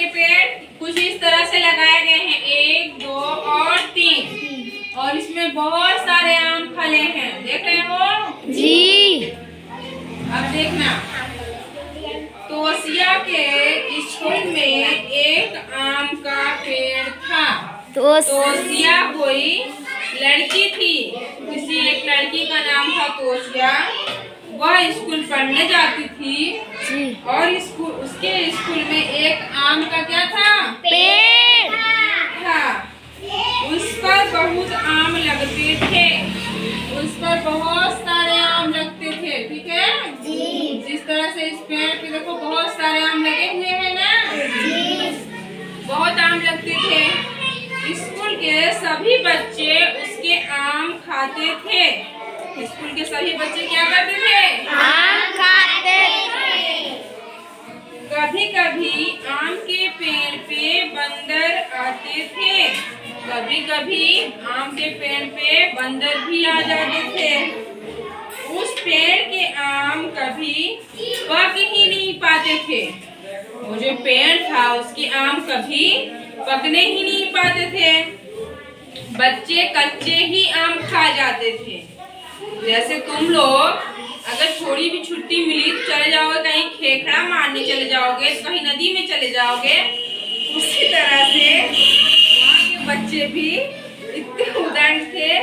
पेड़ कुछ इस तरह से लगाए गए हैं, 1 2 और 3, और इसमें बहुत सारे आम फले हैं। देख रहे हो जी। अब देखना, तोसिया के स्कूल में एक आम का पेड़ था। तोसिया कोई लड़की थी, किसी एक लड़की का नाम था तोसिया। वह स्कूल पढ़ने जाती थी और उसके स्कूल में एक आम का क्या था, पेड़ था। उस पर बहुत आम लगते थे, उस पर बहुत सारे आम लगते थे। ठीक है जी। जिस तरह से इस पेड़ पे देखो बहुत सारे आम लगे हुए हैं ना जी। बहुत आम लगते थे। स्कूल के सभी बच्चे उसके आम खाते थे। स्कूल के सभी बच्चे क्या करते थे, आम खाते थे। कभी कभी आम के पेड़ पे बंदर आते थे, कभी कभी आम के पेड़ पे बंदर भी आ जाते थे। उस पेड़ के आम कभी पक ही नहीं पाते थे। वो जो पेड़ था उसके आम कभी पकने ही नहीं पाते थे। बच्चे कच्चे ही आम खा जाते थे। जैसे तुम लोग अगर थोड़ी भी छुट्टी मिली तो चले जाओगे कहीं खेखड़ा मारने चले जाओगे, तो कहीं नदी में चले जाओगे। उसी तरह से वहाँ के बच्चे भी इतने उदार थे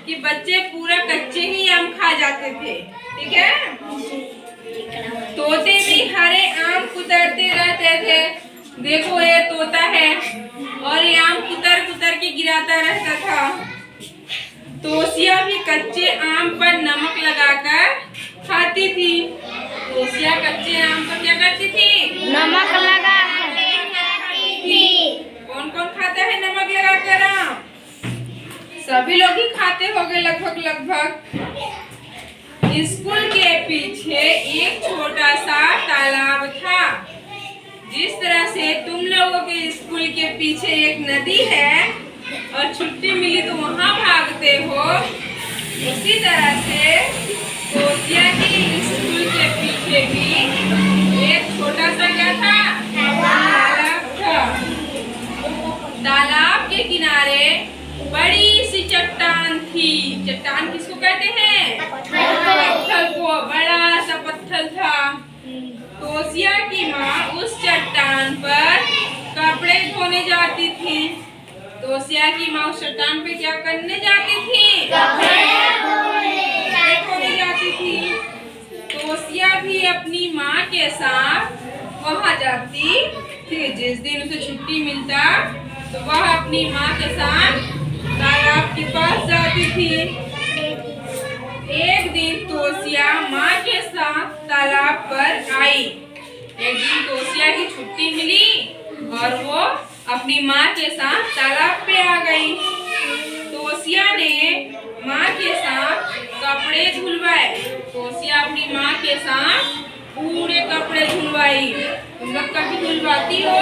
कि बच्चे पूरा कच्चे ही आम खा जाते थे। ठीक है, तोते भी हरे आम कुतरते रहते थे। देखो ये तोता है और ये आम कुतर कुतर के गिराता रहता था। तोसिया भी कच्चे आम पर नमक लगाकर खाती थी। तोसिया कच्चे आम पर क्या करती थी, नमक लगा खाती थी। कौन कौन खाता है नमक लगाकर आम, सभी लोग ही खाते होंगे लगभग। स्कूल के पीछे एक छोटा सा तालाब था। जिस तरह से तुम लोगों के स्कूल के पीछे एक नदी है और छुट्टी मिली तो वहाँ भागते हो, उसी तरह से तोसिया के स्कूल के पीछे भी एक छोटा सा क्या था, तालाब था। तालाब के किनारे बड़ी सी चट्टान थी। चट्टान किसको कहते हैं, पत्थर को। बड़ा सा पत्थर था। तोसिया की माँ उस चट्टान पर कपड़े धोने जाती थी। तोसिया की माँ उस चट्टान पे क्या करने जाती थी, कपड़े धोने जाती थी। तोसिया भी अपनी माँ के साथ वहाँ जाती थी। जिस दिन उसे छुट्टी मिलता तो वह अपनी माँ के साथ तालाब के पास जाती थी। एक दिन तोसिया माँ के साथ तालाब पर आई। एक दिन तोसिया की छुट्टी मिली और वो अपनी माँ के साथ तालाब पे आ गई। तोसिया ने माँ के साथ कपड़े धुलवाए। तोसिया अपनी माँ के साथ पूरे कपड़े धुलवाई। तुम लोग कभी धुलवाती हो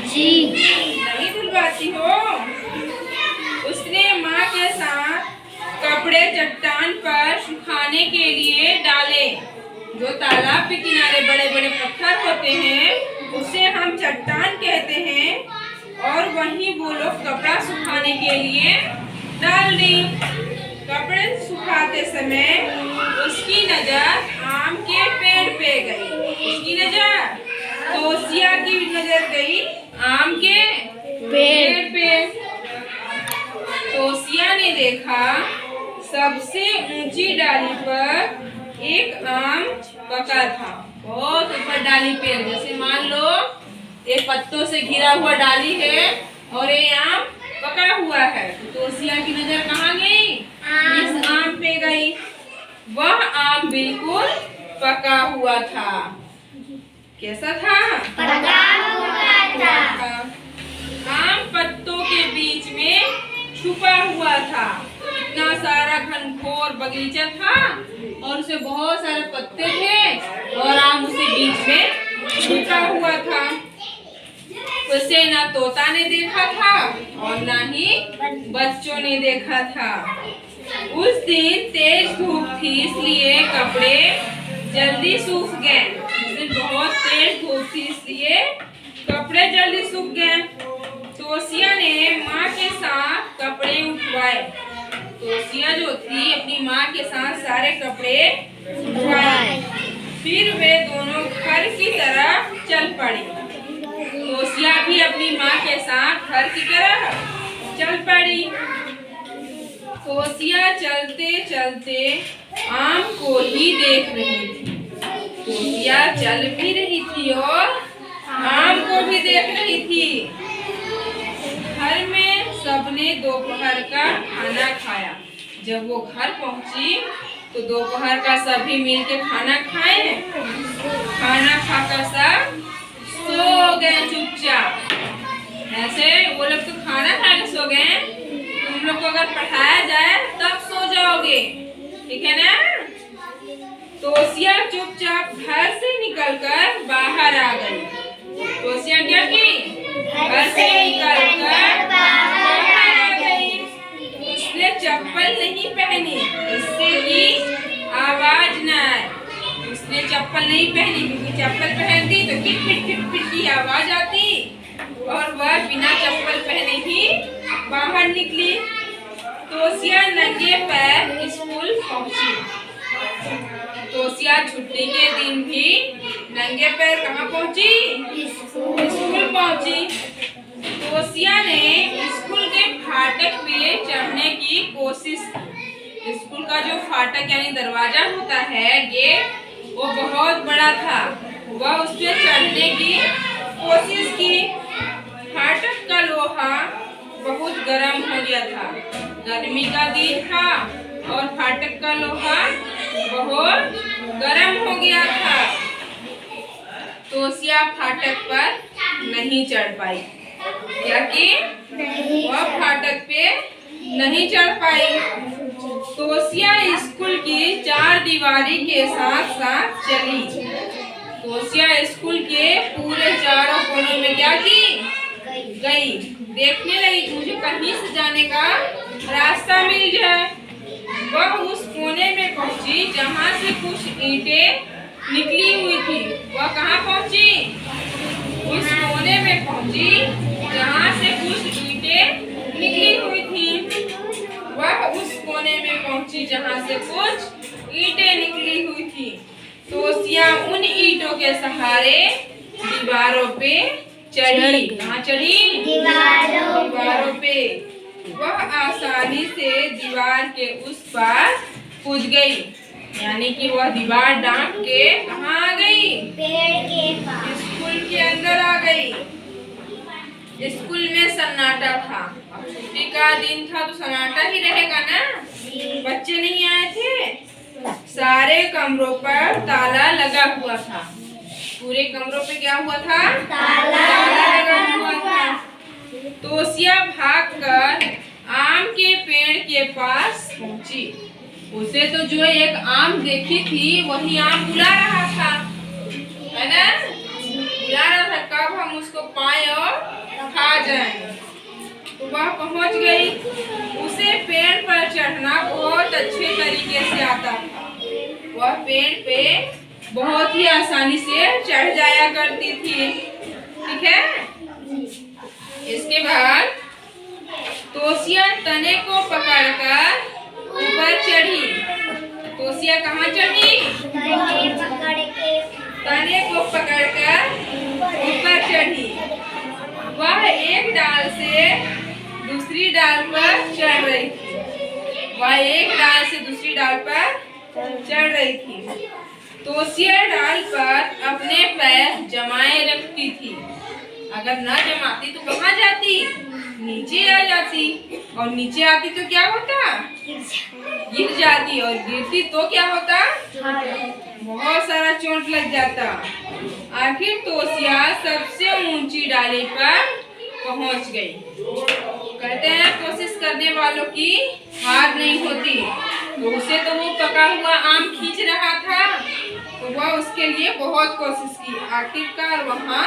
जी? नहीं धुलवाती हो। उसने माँ के साथ कपड़े चट्टान पर सुखाने के लिए डाले। जो तालाब के किनारे बड़े बड़े पत्थर होते हैं उसे हम चट्टान कहते हैं, और वहीं वो लोग कपड़ा सुखाने के लिए डाल दी। कपड़े सुखाते समय उसकी नजर आम के पेड़ पे गई। उसकी नजर, तोसिया की नजर गई आम के पेड़ पे। तोसिया ने देखा सबसे ऊंची डाली पर एक आम पका था। बहुत ऊपर डाली पे, जैसे मान लो एक पत्तों से घिरा हुआ डाली है और ये आम पका हुआ है। तोसिया की नजर कहाँ गई, इस आम पे गई। वह आम बिल्कुल पका हुआ था। कैसा था, पका हुआ था। आम पत्तों के बीच में छुपा हुआ था। इतना सारा घनघोर बगीचा था और उसे बहुत सारे पत्ते थे और आम उसे बीच में छुपा हुआ था। उसे ना तोता ने देखा था और ना ही बच्चों ने देखा था। उस दिन तेज धूप थी इसलिए कपड़े जल्दी सूख गए। उस दिन बहुत तेज धूप थी इसलिए कपड़े कपड़े जल्दी सूख गए। तोसिया ने माँ के साथ कपड़े उठवाए। तोसिया जो थी अपनी माँ के साथ सारे कपड़े उठवाए। फिर वे दोनों घर की तरफ चल पड़ी। तोसिया भी अपनी माँ के साथ घर की तरफ चल पड़ी। तोसिया चलते चलते आम को ही देख रही थी। तोसिया चल भी रही थी और आम को भी देख रही थी। घर में सबने दोपहर का खाना खाया। जब वो घर पहुंची तो दोपहर का सभी मिलके खाना खाए। खाना खाकर सब सो गए चुपचाप। ऐसे वो लोग तो खाना खा के सो गए, तुम लोग को अगर पढ़ाया जाए तब सो जाओगे, ठीक है ना। तोसिया चुपचाप घर से निकलकर बाहर आ गई। तोसिया क्या की? घर से निकलकर बाहर आ गई। उसने चप्पल नहीं पहनी इससे कि आवाज न आए। उसने चप्पल नहीं पहनी क्योंकि चप्पल पहनती तो किट पिट किट पिट की आवाज आती और वह बिना चप्पल पहने ही बाहर निकली। तोसिया नंगे पैर स्कूल पहुंची। तोसिया छुट्टी के दिन भी नंगे पैर कहाँ पहुंची? स्कूल पहुंची। तोसिया ने स्कूल के फाटक पे चढ़ने की कोशिश की। स्कूल का जो फाटक यानी दरवाजा होता है गेट, वो बहुत बड़ा था। वह उस पे चढ़ने की कोशिश की। फाटक का लोहा बहुत गर्म हो गया था। गर्मी का दिन था और फाटक का लोहा बहुत गर्म हो गया था। तोसिया फाटक पर नहीं चढ़ पाई। क्या कि वह फाटक पे नहीं चढ़ पाई। तोसिया स्कूल की चार दीवारी के साथ साथ चली। तोसिया स्कूल के पूरे चारों कोनों में क्या की? गई। देखने लगी कि मुझे कहीं से जाने का रास्ता मिल जाए। वह उस कोने में पहुंची जहां से कुछ ईंटें निकली हुई थी। वह कहाँ पहुंची? उस कोने में पहुंची जहां से कुछ ईंटें निकली हुई थी। वह उस कोने में पहुंची जहां से कुछ ईंटें निकली हुई थी। तोसिया उन ईंटों के सहारे दीवारों पे चढ़ी। कहाँ चढ़ी? दीवारों पे। वह आसानी से दीवार के उस पार कूद गई। यानी कि वह दीवार डांट के कहाँ आ गई? पेड़ के पास। स्कूल के अंदर आ गई। स्कूल में सन्नाटा था। छुट्टी का दिन था तो सन्नाटा ही रहेगा ना। बच्चे नहीं आए थे। सारे कमरों पर ताला लगा हुआ था। पूरे कमरों पे क्या हुआ था? ताला लगा हुआ था। तोसिया भागकर आम के पेड़ के पास पहुंची। उसे तो जो एक आम देखी थी वही आम बुला रहा था, है ना। बुला रहा था कब हम उसको पाए और खा जाएं। तो वह पहुंच गई। उसे पेड़ पर चढ़ना बहुत अच्छे तरीके से आता था। वह पेड़ पे बहुत ही आसानी से चढ़ जाया करती थी, ठीक है। इसके बाद तोसिया तने को पकड़कर ऊपर चढ़ी। तोसिया कहाँ चढ़ी? तने को पकड़कर ऊपर चढ़ी। वह एक डाल से दूसरी डाल पर चढ़ रही थी। वह एक डाल से दूसरी डाल पर चढ़ रही थी। तोसिया डाल पर अपने पैर जमाए रखती थी। अगर न जमाती तो कहाँ जाती? नीचे आ जाती। और नीचे आती तो क्या होता? गिर जाती। और गिरती तो क्या होता? बहुत सारा चोट लग जाता। आखिर तोसिया सबसे ऊंची डाली पर पहुंच गई। कहते हैं कोशिश करने वालों की हार नहीं होती। तो उसे तो वो पका हुआ आम खींच रहा था तो वह उसके लिए बहुत कोशिश की। आखिरकार वहां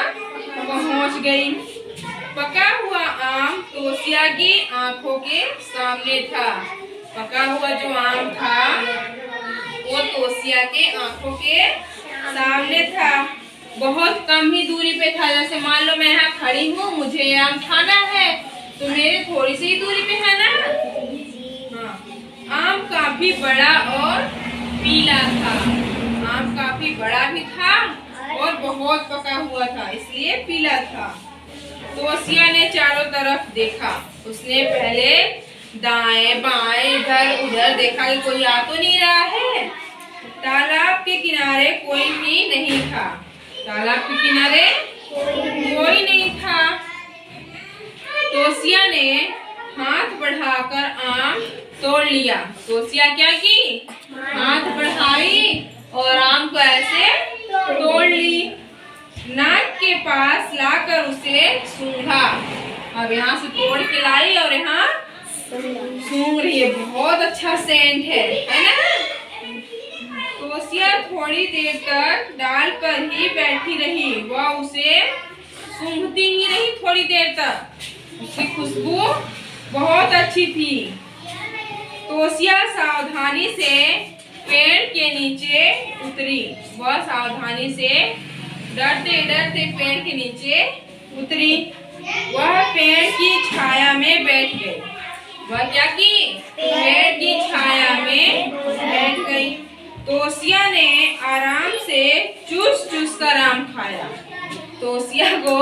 पहुंच गई। पका हुआ आम तोसिया की आंखों के सामने था। पका हुआ जो आम था वो तोसिया के आंखों के सामने था। बहुत कम ही दूरी पे था। जैसे मान लो मैं यहाँ बड़ी हूँ, मुझे आम खाना है। तो मेरे थोड़ी सी दूरी पे है ना। हाँ, आम काफी बड़ा और पीला था। आम काफी बड़ा भी था और बहुत पका हुआ था, इसलिए पीला था। तोसिया ने चारों तरफ देखा। उसने पहले दाएं बाएं इधर उधर देखा कि कोई आ तो नहीं रहा है। तालाब के किनारे कोई भी नहीं था। तालाब के किनारे कोई नहीं था। तोसिया ने हाथ बढ़ाकर आम तोड़ लिया। तोसिया क्या की? हाथ बढ़ाई और आम को ऐसे तोड़ ली। नाक के पास लाकर उसे सूंघा। अब यहाँ से तोड़ के लाई और यहाँ सूंघ रही है। बहुत अच्छा सेंट है ना। तोसिया थोड़ी देर तक डाल पर ही बैठी रही। वह उसे सूंघती ही रही थोड़ी देर तक। उसकी खुशबू बहुत अच्छी थी। तोसिया सावधानी से पेड़ के नीचे उतरी। वह सावधानी से डरते डरते पेड़ के नीचे उतरी। वह पेड़ की छाया में बैठ गई। वह क्या की? पेड़ की छाया में बैठ गई। तोसिया ने आराम से चूस चूस कर आम खाया। तोसिया को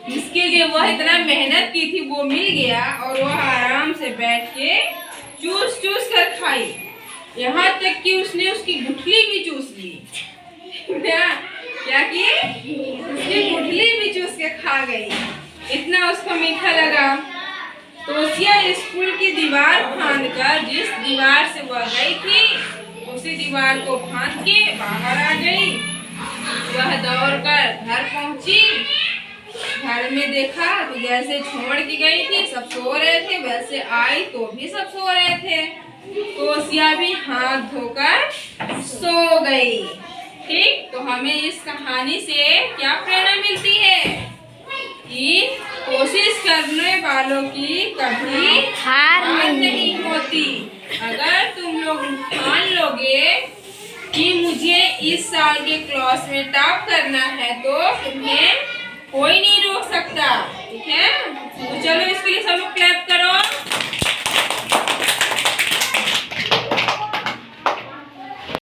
जिसके लिए वह इतना मेहनत की थी वो मिल गया और वह आराम से बैठ के चूस चूस कर खाई। यहाँ तक कि उसने उसकी गुठली भी चूस ली। क्या की? उसकी गुठली भी चूस के खा गई। इतना उसको मीठा लगा। तोसिया स्कूल की दीवार फांदकर जिस दीवार से वह गई थी उसी दीवार को फांद के बाहर आ गई। वह दौड़कर घर पहुंची। घर में देखा तो जैसे छोड़ के गई थी सब सो रहे थे, वैसे आई तो भी सब सो रहे थे। तोसिया भी हाथ धोकर सो गई। ठीक, तो हमें इस कहानी से क्या प्रेरणा मिलती है कि कोशिश करने वालों की कभी हार नहीं होती। अगर तुम लोग ठान लोगे कि मुझे इस साल के क्लास में टॉप करना है तो तुम्हें कोई नहीं रोक सकता। ठीक है, तो चलो इसके लिए सब लोग क्लैप करो।